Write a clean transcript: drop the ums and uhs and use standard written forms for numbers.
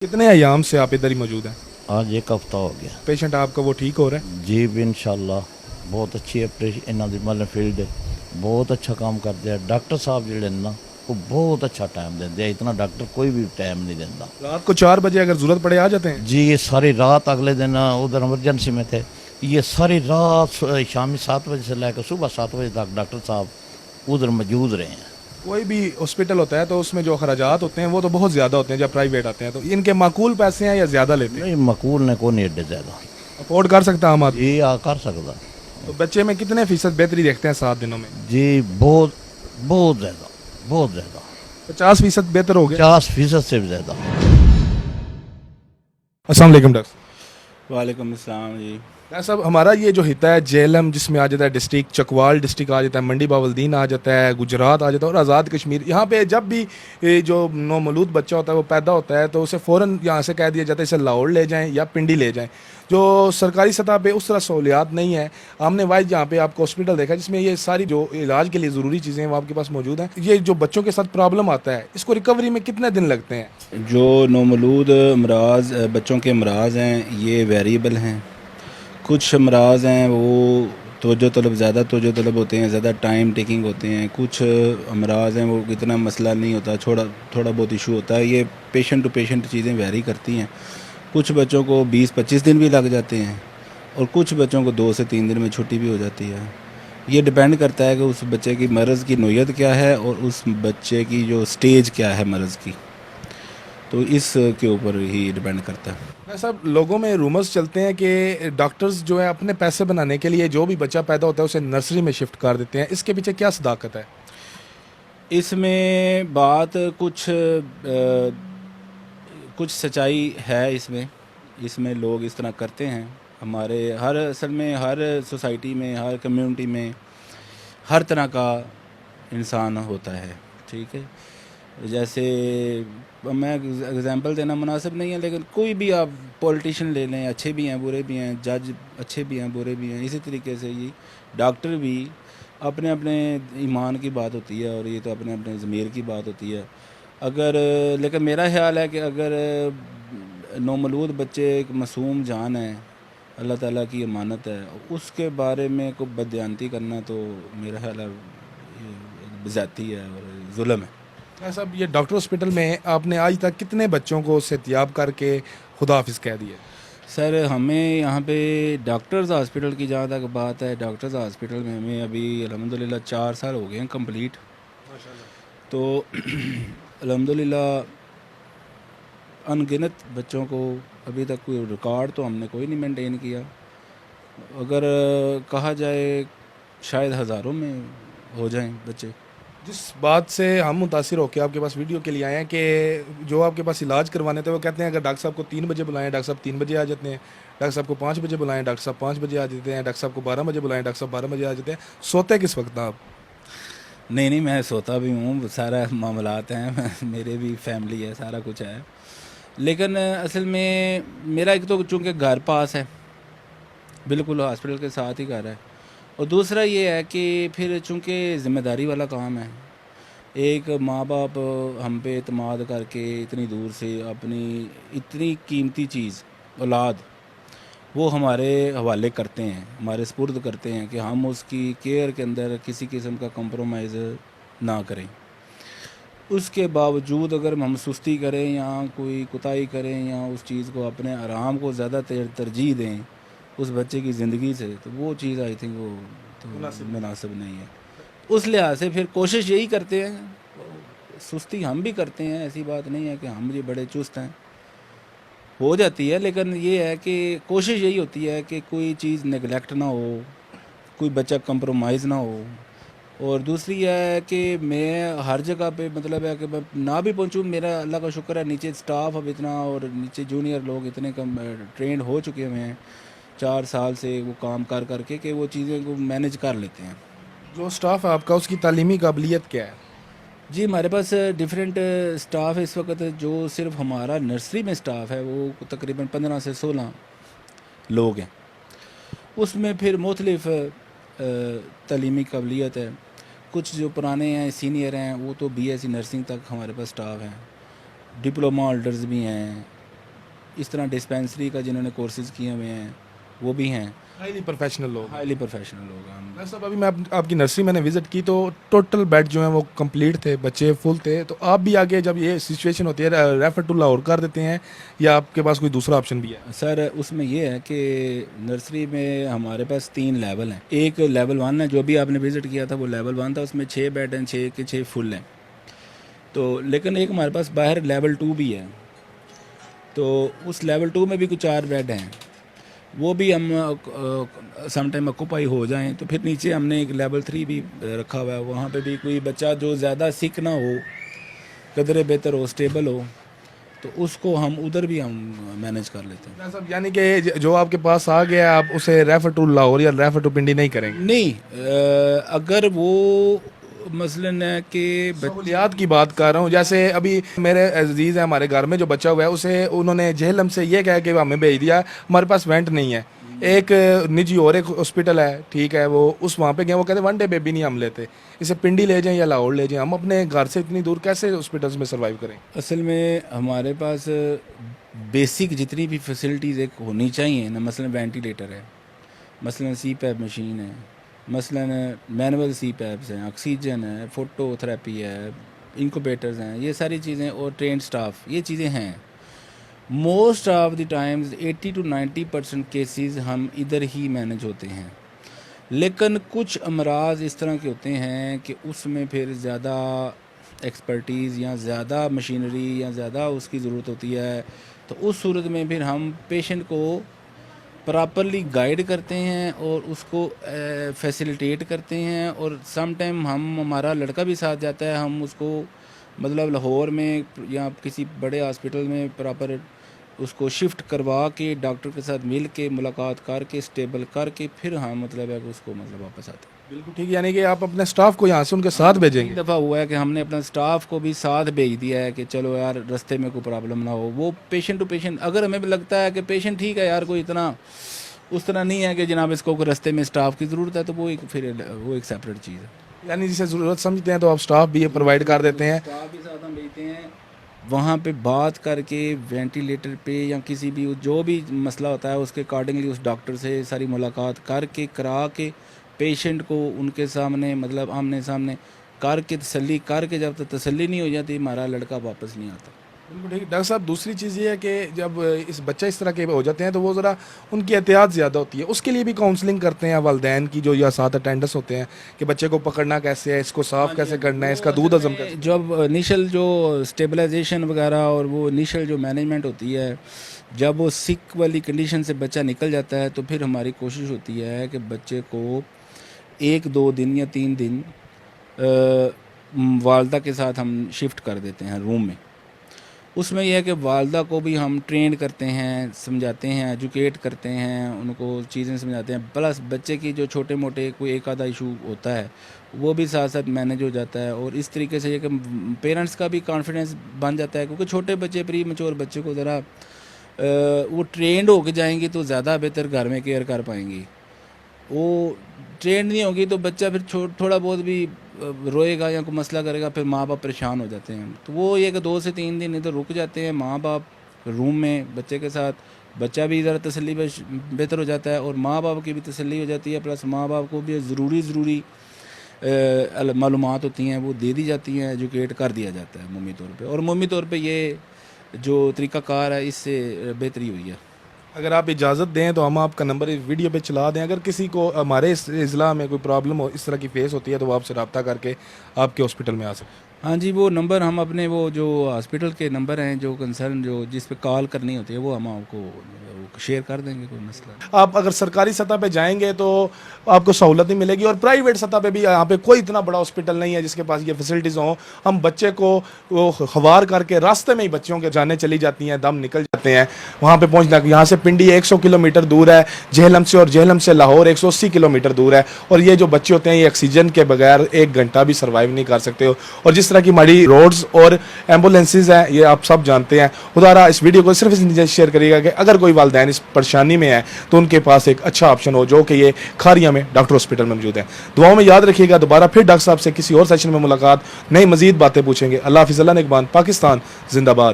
कितने अयाम से आप इधर ही मौजूद हैं? आज एक हफ्ता हो गया पेशेंट आपका वो ठीक हो रहा है? जी भी इंशाल्लाह बहुत अच्छी ऑपरेशन इन्हों की मतलब फील्ड बहुत अच्छा काम करते हैं। डॉक्टर साहब जिहड़े ने ना वो बहुत अच्छा टाइम देंगे, इतना डॉक्टर कोई भी टाइम नहीं देता। रात को 4 बजे अगर ज़रूरत पड़े आ जाते हैं? जी ये सारी रात अगले दिन उधर इमरजेंसी में थे, ये सारी रात शाम 7 बजे से लेकर सुबह 7 बजे तक डॉक्टर साहब उधर मौजूद रहे हैं। कोई भी हॉस्पिटल होता है तो उसमें जो खर्चात होते हैं वो तो बहुत ज़्यादा होते हैं जब प्राइवेट आते हैं, तो इनके माकूल पैसे हैं या ज़्यादा लेते हैं? नहीं मकूल ने को नहीं एडे ज़्यादा अफोर्ड कर सकता है आम आदमी? जी आ कर सकता। तो बच्चे में कितने फ़ीसद बेहतरी देखते हैं 7 दिनों में? जी बहुत बहुत ज़्यादा, बहुत ज़्यादा, 50% बेहतर हो गया। 50% से भी ज़्यादा। अस्सलाम वालेकुम डॉक्टर। वालेकुम अस्सलाम जी। डॉक्टर साहब, हमारा ये जो हिता है जेएलएम, जिसमें आ जाता है डिस्ट्रिक्ट चकवाल डिस्ट्रिक्ट आ जाता है, मंडी बावलदीन आ जाता है, गुजरात आ जाता है और आज़ाद कश्मीर, यहाँ पे जब भी ये जो नौमौलूद बच्चा होता है वो पैदा होता है तो उसे फ़ौरन यहाँ से कह दिया जाता है इसे लाहौर ले जाएं या पिंडी ले जाएं। जो सरकारी सतह पे उस तरह सहूलियात नहीं है। हमने वाइज यहाँ पे आपको हॉस्पिटल देखा जिसमें ये सारी जो इलाज के लिए ज़रूरी चीज़ें हैं वो आपके पास मौजूद हैं। ये जो बच्चों के साथ प्रॉब्लम आता है इसको रिकवरी में कितने दिन लगते हैं? जो नौमौलूद अमराज बच्चों के अमराज हैं ये वेरिएबल हैं। कुछ अमराज हैं वो तवज्जो तलब ज़्यादा तवज्जो तलब होते हैं, ज़्यादा टाइम टेकिंग होते हैं। कुछ अमराज हैं वो इतना मसला नहीं होता, थोड़ा बहुत इशू होता है। ये पेशेंट टू पेशेंट चीज़ें वेरी करती हैं। कुछ बच्चों को 20-25 दिन भी लग जाते हैं और कुछ बच्चों को 2 से 3 दिन में छुट्टी भी हो जाती है। ये डिपेंड करता है कि उस बच्चे की मर्ज़ की नोयत क्या है और उस बच्चे की जो स्टेज क्या है मर्ज़ की, तो इस के ऊपर ही डिपेंड करता है। डॉक्टर साहब, लोगों में रूमर्स चलते हैं कि डॉक्टर्स जो है अपने पैसे बनाने के लिए जो भी बच्चा पैदा होता है उसे नर्सरी में शिफ्ट कर देते हैं, इसके पीछे क्या सदाकत है? इसमें बात कुछ सच्चाई है इसमें लोग इस तरह करते हैं। हमारे हर असल में हर सोसाइटी में, हर कम्युनिटी में हर तरह का इंसान होता है, ठीक है। जैसे मैं एग्जांपल देना मुनासिब नहीं है, लेकिन कोई भी आप पॉलिटिशियन ले लें, अच्छे भी हैं बुरे भी हैं, जज अच्छे भी हैं बुरे भी हैं। इसी तरीके से ये डॉक्टर भी अपने अपने ईमान की बात होती है और ये तो अपने अपने ज़मीर की बात होती है। अगर लेकिन मेरा ख्याल है कि अगर नौमौलूद बच्चे एक मासूम जान है, अल्लाह ताला की अमानत है, उसके बारे में कोई बदयानती करना तो मेरा ख्याल है ये ज़्यादती है और जुल्म है। डॉक्टर साहब, ये डॉक्टर हॉस्पिटल में आपने आज तक कितने बच्चों को सेहतियाब करके खुदा हाफिज़ कह दिए? सर हमें यहाँ पे डॉक्टर्स हॉस्पिटल की जहाँ तक बात है, डॉक्टर्स हॉस्पिटल में हमें अभी अल्हम्दुलिल्लाह 4 साल हो गए हैं कंप्लीट। तो अल्हम्दुलिल्लाह अनगिनत बच्चों को अभी तक कोई रिकॉर्ड तो हमने कोई नहीं मेंटेन किया। अगर कहा जाए शायद हज़ारों में हो जाएं बच्चे। जिस बात से हम मुतासिर होकर आपके पास वीडियो के लिए आए हैं कि जो आपके पास इलाज करवाने थे वो कहते हैं अगर डॉक्टर साहब को 3 बजे बुलाएं डॉक्टर साहब 3 बजे आ जाते हैं, डॉक्टर साहब को 5 बजे बुलाएं डॉक्टर साहब 5 बजे आ जाते हैं, डॉक्टर साहब को 12 बजे बुलाएं डॉक्टर साहब 12 बजे आ जाते हैं। सोते किस वक्त हैं आप? नहीं, मैं सोता भी हूँ, सारा मामलात हैं मेरे भी फैमिली है, सारा कुछ है। लेकिन असल में मेरा एक तो चूँकि घर पास है, बिल्कुल हॉस्पिटल के साथ ही घर है, और दूसरा ये है कि फिर चूँकि ज़िम्मेदारी वाला काम है। एक माँ बाप हम पे एतमाद करके इतनी दूर से अपनी इतनी कीमती चीज़ औलाद वो हमारे हवाले करते हैं, हमारे सुपुर्द करते हैं कि हम उसकी केयर के अंदर किसी किस्म का कंप्रोमाइज़ ना करें। उसके बावजूद अगर हम सुस्ती करें या कोई कुताही करें या उस चीज़ को अपने आराम को ज़्यादा तरजीह दें उस बच्चे की ज़िंदगी से, तो वो चीज़ आई थिंक वो तो मुनासिब नहीं है। उस लिहाज से फिर कोशिश यही करते हैं, सुस्ती हम भी करते हैं, ऐसी बात नहीं है कि हम ये बड़े चुस्त हैं, हो जाती है, लेकिन ये है कि कोशिश यही होती है कि कोई चीज़ नेगलेक्ट ना हो, कोई बच्चा कंप्रोमाइज़ ना हो। और दूसरी यह है कि मैं हर जगह पे मतलब है कि मैं ना भी पहुंचूं, मेरा अल्लाह का शुक्र है नीचे स्टाफ अब इतना और नीचे जूनियर लोग इतने कम ट्रेंड हो चुके हुए हैं 4 साल से वो काम कर करके कि वो चीज़ें को मैनेज कर लेते हैं। जो स्टाफ है आपका उसकी तालीमी काबिलियत क्या है? जी हमारे पास डिफरेंट स्टाफ है इस वक्त। जो सिर्फ हमारा नर्सरी में स्टाफ है वो तकरीबन 15 से 16 लोग हैं। उसमें फिर मुख्तलिफ तालीमी काबिलियत है। कुछ जो पुराने हैं सीनियर हैं वो तो BSc नर्सिंग तक हमारे पास स्टाफ हैं, डिप्लोमा होल्डर्स भी हैं, इस तरह डिस्पेंसरी का जिन्होंने कोर्सेज़ किए हुए हैं वो भी हैं, हाईली प्रोफेशनल लोग। हाईली प्रोफेशनल लोग हैं हम। डॉक्टर साहब अभी मैं आपकी नर्सरी मैंने विजिट की तो टोटल बेड जो हैं वो कंप्लीट थे, बच्चे फुल थे, तो आप भी आगे जब ये सिचुएशन होती है रेफर टू लाहौर कर देते हैं या आपके पास कोई दूसरा ऑप्शन भी है? सर उसमें ये है कि नर्सरी में हमारे पास 3 लेवल हैं। एक लेवल 1 है, जो भी आपने विज़िट किया था वो लेवल 1 था, उसमें 6 बेड हैं, 6 के 6 फुल हैं। तो लेकिन एक हमारे पास बाहर लेवल 2 भी है, तो उस लेवल 2 में भी कुछ 4 बेड हैं, वो भी हम सम टाइम ऑक्यूपाई हो जाएं तो फिर नीचे हमने एक लेवल 3 भी रखा हुआ है। वहाँ पे भी कोई बच्चा जो ज़्यादा सिक ना हो, कदरे बेहतर हो, स्टेबल हो, तो उसको हम उधर भी हम मैनेज कर लेते हैं। डॉक्टर साहब यानी कि जो आपके पास आ गया आप उसे रेफर टू लाहौर या रेफर टू पिंडी नहीं करेंगे? नहीं, अगर वो मसलन है कि सहूलियात की बात कर रहा हूँ, जैसे अभी मेरे अजीज़ है हमारे घर में जो बच्चा हुआ है उसे उन्होंने जेहलम से ये कहा कि हमें भेज दिया, हमारे पास वेंट नहीं है, एक निजी और एक हॉस्पिटल है, ठीक है, वो उस वहाँ पे गए, वो कहते 1 डे बेबी नहीं हम लेते, इसे पिंडी ले जाएं या लाहौर ले जाएं, हम अपने घर से इतनी दूर कैसे हॉस्पिटल्स में सर्वाइव करें? असल में हमारे पास बेसिक जितनी भी फैसिलिटीज़ एक होनी चाहिए ना, मसलन वेंटिलेटर है, मसलन CPAP मशीन है, मसलन मैनुअल CPAPs हैं, ऑक्सीजन है, फोटोथेरेपी है, इंक्यूबेटर्स हैं, ये सारी चीज़ें, और ट्रेन स्टाफ, ये चीज़ें हैं। Most of the times 80 to 90% cases हम इधर ही मैनेज होते हैं, लेकिन कुछ अमराज इस तरह के होते हैं कि उसमें फिर ज़्यादा एक्सपर्टीज़ या ज़्यादा मशीनरी या ज़्यादा उसकी ज़रूरत होती है, तो उस सूरत में फिर हम पेशेंट को प्रॉपरली गाइड करते हैं और उसको फैसिलिटेट करते हैं, और सम टाइम हमारा लड़का भी साथ जाता है, हम उसको मतलब लाहौर में या किसी बड़े हॉस्पिटल में प्रॉपर उसको शिफ्ट करवा के डॉक्टर के साथ मिल के मुलाकात करके स्टेबल करके फिर हम मतलब है कि उसको मतलब वापस आते हैं। बिल्कुल ठीक, यानी कि आप अपने स्टाफ को यहाँ से उनके साथ भेजेंगे? एक दफ़ा हुआ है कि हमने अपना स्टाफ को भी साथ भेज दिया है कि चलो यार रास्ते में कोई प्रॉब्लम ना हो, वो पेशेंट टू पेशेंट, अगर हमें भी लगता है कि पेशेंट ठीक है यार, कोई इतना उस तरह नहीं है कि जनाब इसको कोई रास्ते में स्टाफ की ज़रूरत है, तो वो एक फिर वो एक सेपरेट चीज़ है। यानी जिसे ज़रूरत समझते हैं तो आप स्टाफ भी प्रोवाइड कर देते हैं? स्टाफ भी साथ हम भेजते हैं, वहाँ पे बात करके वेंटिलेटर पे या किसी भी जो भी मसला होता है उसके अकॉर्डिंगली उस डॉक्टर से सारी मुलाकात करके करा के पेशेंट को उनके सामने मतलब आमने सामने करके तसल्ली करके, जब तक तसल्ली नहीं हो जाती हमारा लड़का वापस नहीं आता। बिल्कुल ठीक। डॉक्टर साहब दूसरी चीज़ ये है कि जब इस बच्चा इस तरह के हो जाते हैं तो वो ज़रा उनकी एहतियात ज़्यादा होती है, उसके लिए भी काउंसलिंग करते हैं वालिदैन की जो या साथ अटेंडेंट्स होते हैं कि बच्चे को पकड़ना कैसे है, इसको साफ़ कैसे करना है, इसका दूध हजम कैसे। जब इनिशियल जो स्टेबलाइजेशन वगैरह और वो इनिशियल जो मैनेजमेंट होती है, जब वो सिक वाली कंडीशन से बच्चा निकल जाता है तो फिर हमारी कोशिश होती है कि बच्चे को 1-2 दिन या 3 दिन वालदा के साथ हम शिफ्ट कर देते हैं रूम में। उसमें यह है कि वालदा को भी हम ट्रेन करते हैं, समझाते हैं, एजुकेट करते हैं, उनको चीज़ें समझाते हैं, प्लस बच्चे की जो छोटे मोटे कोई एक आधा इशू होता है वो भी साथ साथ मैनेज हो जाता है, और इस तरीके से ये कि पेरेंट्स का भी कॉन्फिडेंस बन जाता है, क्योंकि छोटे बच्चे प्री मैच्योर बच्चे को ज़रा वो ट्रेंड होके जाएंगे तो ज़्यादा बेहतर घर में केयर कर पाएंगी। वो ट्रेंड नहीं होगी तो बच्चा फिर थोड़ा बहुत भी रोएगा या कोई मसला करेगा, फिर माँ बाप परेशान हो जाते हैं। तो वो ये कि 2 से 3 दिन इधर रुक जाते हैं माँ बाप रूम में बच्चे के साथ, बच्चा भी ज़रा तसल्ली बेहतर हो जाता है और माँ बाप की भी तसल्ली हो जाती है, प्लस माँ बाप को भी ज़रूरी मालूमात होती हैं वो दे दी जाती हैं, एजुकेट कर दिया जाता है मुमनी तौर पे, और मुमनी तौर पे ये जो तरीक़ाकार है इससे बेहतरी हुई है। अगर आप इजाज़त दें तो हम आपका नंबर इस वीडियो पे चला दें, अगर किसी को हमारे इस ज़िला में कोई प्रॉब्लम हो इस तरह की फेस होती है तो वो आपसे रब्ता करके आपके हॉस्पिटल में आ सकते हैं। हाँ जी, वो नंबर हम अपने वो जो हॉस्पिटल के नंबर हैं जो कंसर्न जो जिस पे कॉल करनी होती है वो हम आपको शेयर कर देंगे, कोई मसला नहीं। आप अगर सरकारी सतह पे जाएंगे तो आपको सहूलत नहीं मिलेगी, और प्राइवेट सतह पे भी यहाँ पे कोई इतना बड़ा हॉस्पिटल नहीं है जिसके पास ये फैसिलिटीज़ हों। हम बच्चे को वो खवार करके रास्ते में ही बच्चों के जाने चली जाती हैं, दम निकल जाते हैं वहाँ पे पहुँचना। यहाँ से पिंडी 100 किलोमीटर दूर है जेहलम से, और जेहलम से लाहौर 180 किलोमीटर दूर है, और ये जो बच्चे होते हैं ये ऑक्सीजन के बगैर 1 घंटा भी सर्वाइव नहीं कर सकते हो। और जिस तरह की हमारी रोड्स और एम्बुलेंसेज हैं ये आप सब जानते हैं। खुदारा इस वीडियो को सिर्फ इसलिए शेयर करिएगा कि अगर कोई वालिदैन इस परेशानी में है तो उनके पास एक अच्छा ऑप्शन हो, जो कि ये खारिया में डॉक्टर हॉस्पिटल में मौजूद है। दुआओं में याद रखिएगा। दोबारा फिर डॉक्टर साहब से किसी और सेशन में मुलाकात, नई मजीद बातें पूछेंगे। अल्लाह हाफिज़, अल्लाह निगहबान, पाकिस्तान जिंदाबाद।